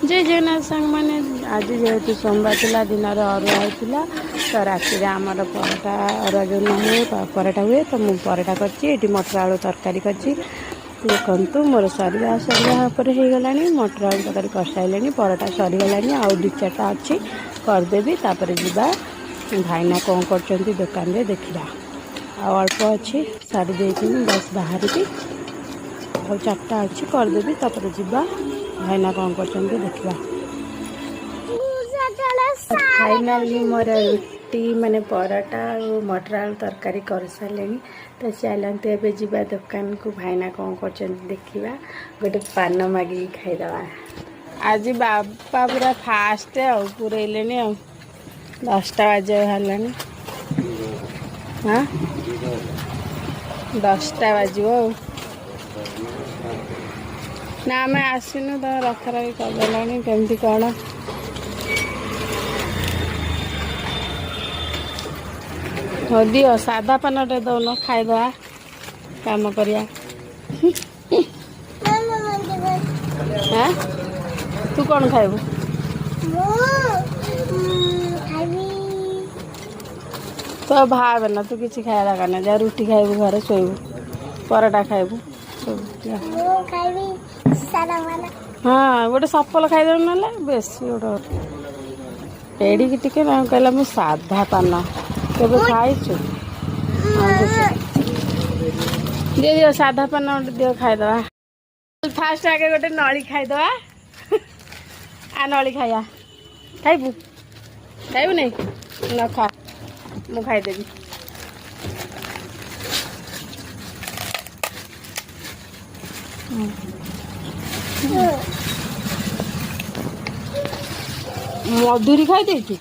जय जगन्नाथ सांग मैंने आज जेहेतु सोमवार थिला दिन अरुआ होता तो राति आमर पराठा अरुआ जो न हुए पराठा हुए तो मुझे पराठा कर मटर आलू तरकारी कर देखु मोर सरिया सरिया हो गला मटर आलू तरकारी कर सारे पराठा सरीगला आउ दु चार्टा अच्छी करदेवी तापर जा भाईना कौन कर दुकान में देखा अल्प अच्छी सारी दे बस बाहर की आ चार्टा अच्छी करदेवी तापर जा भाईना कौन कर देखा फाइनाली मोर रुटी माने पराठा और मटर आलू तरकारी कर सारे तो चलते एवं जा दुकान को भाईना कौन कर देखा गोटे पान मागिक खाईदवा आज बापा पूरा फास्ट पूरेले 10टा बाजे बाहर हाँ 10टा बाजो ना आम आसनु तो रखा रखी करदेला केमती कौन हो दियो सादा पानटे दौन खाईदवा काम करिया हाँ तू कौन खाइबू तो भाव ना तू किसी खाया लगा ना जा रुटी खाइबू घरे शोबू पराठा खाइबू हाँ गोटे सफल खाईदे ना बेसी गोटे एड़ी टिके ना कहला मु साधा पान केबे खाइछु दियो साधा पान दियो खाईदवा फास्ट आगे गोटे नली खाईदवा आ नली खाया खाइबू खाइबू नहीं न खा मु खाईदेवी मधुरी खाई दे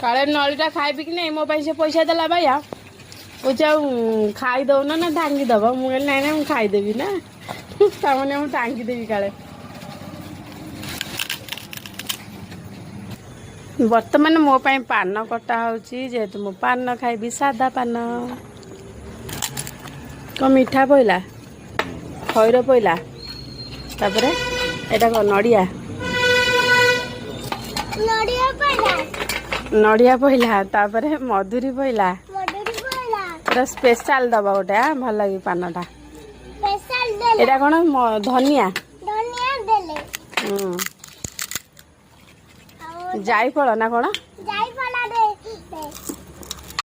काले नलीटा खाइबी कि नहीं मो से पैसा देला भैया कौच खाई दौन ना टांगी दब मुझे ना ना मुझे खाईदेवी ना ताने मुझे टांगी देवी काले बर्तमान मो पान कटा होतु मो पान खाइबी सादा पान कौन मीठा पइला खैर पइला तापर एटा कौन नड़िया नड़िया पइला तापर मधुरी पइला स्पेशल दबा गोटे भल लगे पानटा एटा कौन धनिया जाई फल ना कौन